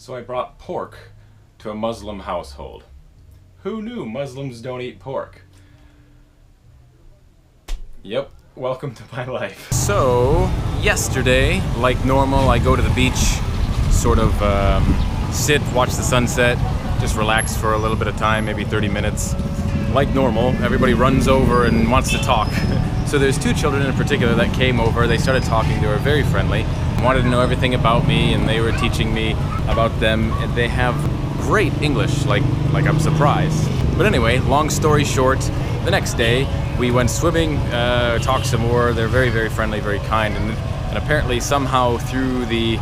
So I brought pork to a Muslim household. Who knew Muslims don't eat pork? Yep, welcome to my life. So, yesterday, like normal, I go to the beach, sort of sit, watch the sunset, just relax for a little bit of time, maybe 30 minutes. Like normal, everybody runs over and wants to talk. So there's two children in particular that came over. They started talking, they were very friendly, wanted to know everything about me, and they were teaching me about them. And they have great English, like I'm surprised. But anyway, long story short, the next day we went swimming, talked some more. They're very, very friendly, very kind, and apparently somehow through the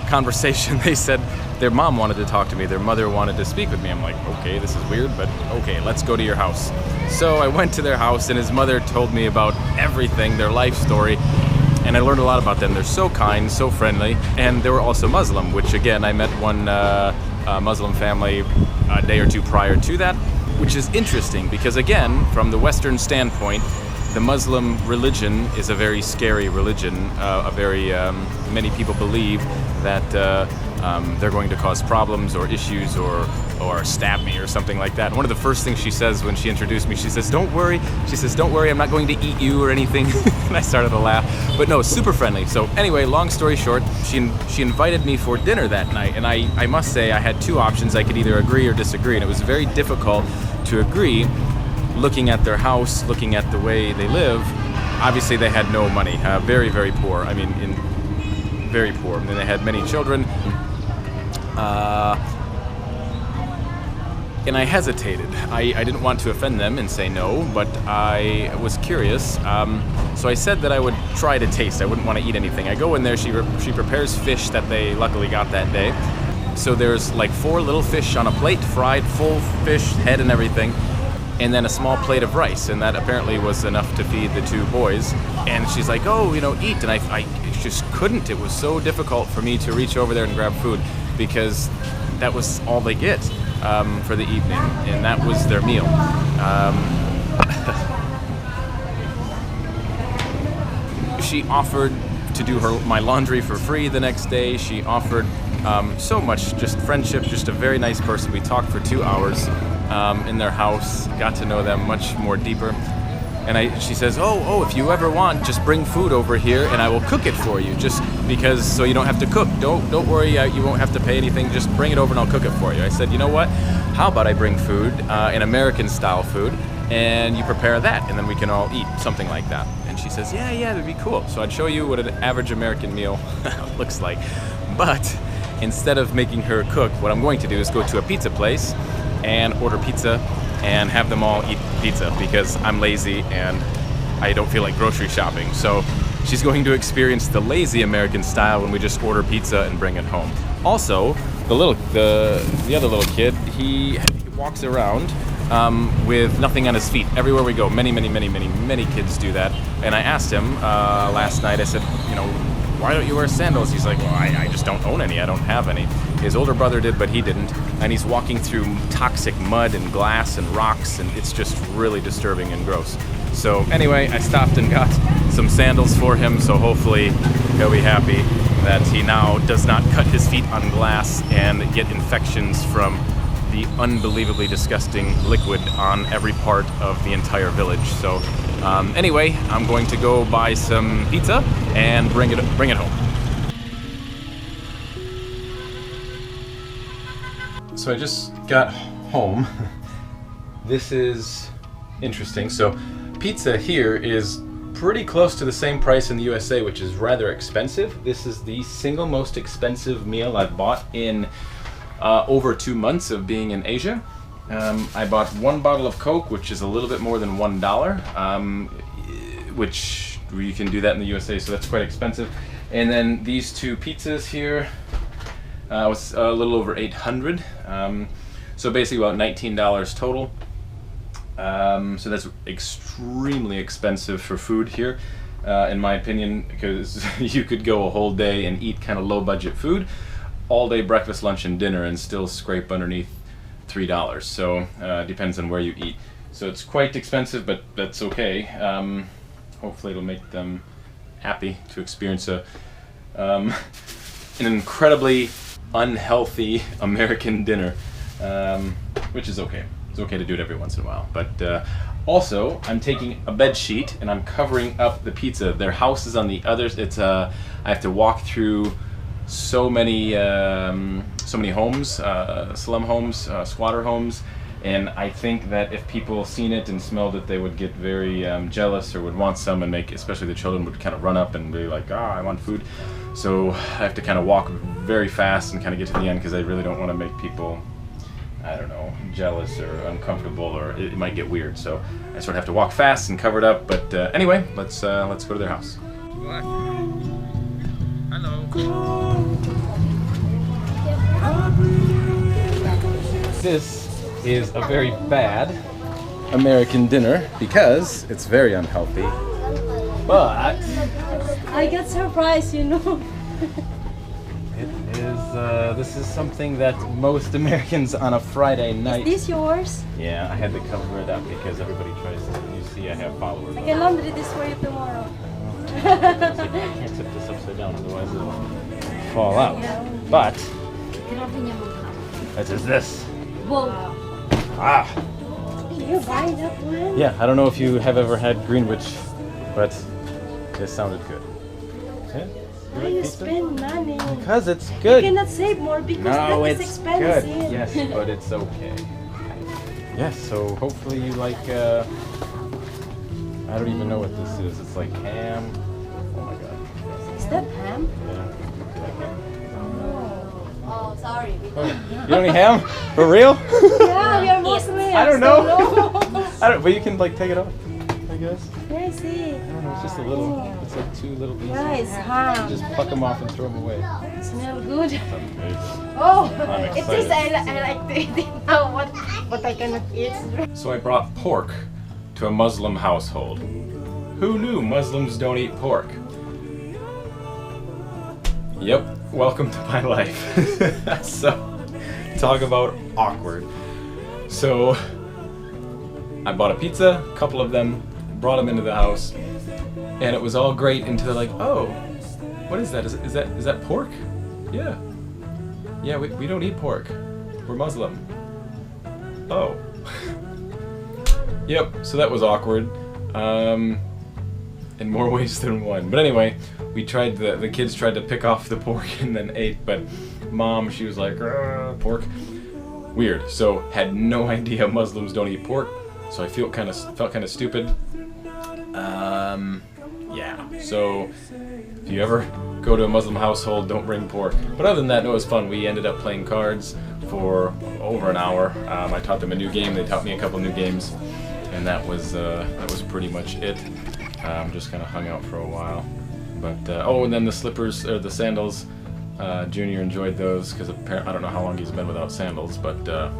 conversation they said their mom wanted to talk to me, their mother wanted to speak with me. I'm like, okay, this is weird, but okay, let's go to your house. So I went to their house and his mother told me about everything, their life story, and I learned a lot about them. They're so kind, so friendly, and they were also Muslim, which again, I met one Muslim family a day or two prior to that, which is interesting because again, from the Western standpoint, the Muslim religion is a very scary religion. Many people believe that they're going to cause problems or issues or stab me or something like that. And one of the first things she says when she introduced me, she says, "Don't worry." She says, "Don't worry, I'm not going to eat you or anything." And I started to laugh. But no, super friendly. So anyway, long story short, she invited me for dinner that night. And I must say I had two options. I could either agree or disagree. And it was very difficult to agree looking at their house, looking at the way they live. Obviously they had no money, very, very poor. I mean, very poor. And they had many children. And I hesitated. I didn't want to offend them and say no, but I was curious. So I said that I would try to taste. I wouldn't want to eat anything. I go in there, she prepares fish that they luckily got that day. So there's like 4 little fish on a plate, fried, full fish, head and everything. And then a small plate of rice, and that apparently was enough to feed the 2 boys. And she's like, "Oh, eat." And I just couldn't. It was so difficult for me to reach over there and grab food because that was all they get for the evening, and that was their meal. She offered to do my laundry for free the next day. She offered so much, just friendship, just a very nice person. We talked for 2 hours in their house, got to know them much more deeper. And she says, oh, if you ever want, just bring food over here and I will cook it for you, just because, so you don't have to cook. Don't worry, you won't have to pay anything, just bring it over and I'll cook it for you. I said, you know what, how about I bring food, an American style food, and you prepare that and then we can all eat, something like that. And she says, yeah, that'd be cool. So I'd show you what an average American meal looks like. But instead of making her cook, what I'm going to do is go to a pizza place and order pizza and have them all eat pizza because I'm lazy and I don't feel like grocery shopping. So she's going to experience the lazy American style when we just order pizza and bring it home. Also, the other little kid, he walks around with nothing on his feet everywhere we go. Many kids do that. And I asked him last night, I said, why don't you wear sandals? He's like, well, I just don't own any. I don't have any. His older brother did, but he didn't. And he's walking through toxic mud and glass and rocks, and it's just really disturbing and gross. So anyway, I stopped and got some sandals for him, so hopefully he'll be happy that he now does not cut his feet on glass and get infections from the unbelievably disgusting liquid on every part of the entire village. So anyway, I'm going to go buy some pizza and bring it home. So I just got home. This is interesting. So pizza here is pretty close to the same price in the USA, which is rather expensive. This is the single most expensive meal I've bought in over 2 months of being in Asia. I bought 1 bottle of Coke, which is a little bit more than $1, which you can do that in the USA, so that's quite expensive. And then these 2 pizzas here was a little over 800, so basically about $19 total. So that's extremely expensive for food here, in my opinion, because you could go a whole day and eat kind of low budget food, all day breakfast, lunch, and dinner, and still scrape underneath $3. So depends on where you eat. So it's quite expensive, but that's okay. Hopefully it'll make them happy to experience an incredibly unhealthy American dinner, which is okay. It's okay to do it every once in a while. But also, I'm taking a bed sheet and I'm covering up the pizza. Their house is on the other. It's I have to walk through so many homes, slum homes, squatter homes. And I think that if people seen it and smelled it, they would get very jealous or would want some, and especially the children would kind of run up and be like, I want food. So I have to kind of walk very fast and kind of get to the end because I really don't want to make people, I don't know, jealous or uncomfortable, or it might get weird. So I sort of have to walk fast and cover it up. But anyway, let's go to their house. Hello. This is a very bad American dinner because it's very unhealthy, but I got surprised, you know. it is. This is something that most Americans on a Friday night. Is this yours? Yeah, I had to cover it up because everybody tries to. You see, I have followers. I can laundry this for you tomorrow. I can't tip this upside down, otherwise it'll fall out. But it is this. Whoa. Ah. Did you buy that one? Yeah, I don't know if you have ever had Greenwich, but this sounded good. Yeah? Why you spend money? Because it's good. You cannot save more because that is expensive. Good. Yes, but it's okay. Yes, so hopefully you like, I don't even know what this is. It's like ham. Oh my god. Is that ham? Yeah. You like ham? Oh, sorry. You don't eat ham? For real? Yeah, we are Muslims. I don't know. So I don't, but you can like take it off, I guess. yeah, I see. I don't know, it's just a little, it's like 2 little pieces. Nice ham. Just pluck them off and throw them away. Smell good. It's amazing. Oh, I'm it excited. is. I like to eat it now. What I cannot eat. So I brought pork to a Muslim household. Who knew Muslims don't eat pork? Yep, welcome to my life. So, talk about awkward. So, I bought a pizza, a couple of them, brought them into the house, and it was all great until they're like, oh, what is that? Is that pork? Yeah. Yeah, we don't eat pork. We're Muslim. Oh. Yep, so that was awkward. In more ways than one. But anyway, we tried the kids tried to pick off the pork and then ate, but Mom, she was like, pork. Weird. So had no idea Muslims don't eat pork. So I felt kind of stupid. Yeah. So if you ever go to a Muslim household, don't bring pork. But other than that, no, it was fun. We ended up playing cards for over an hour. I taught them a new game. They taught me a couple new games, and that was pretty much it. Just kind of hung out for a while. But oh, and then the slippers or the sandals. Junior enjoyed those because I don't know how long he's been without sandals, but I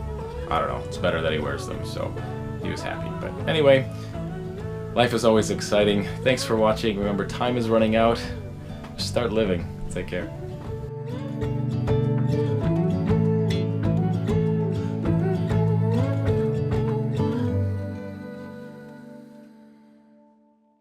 don't know. It's better that he wears them, so he was happy. But anyway, life is always exciting. Thanks for watching. Remember, time is running out. Just start living. Take care.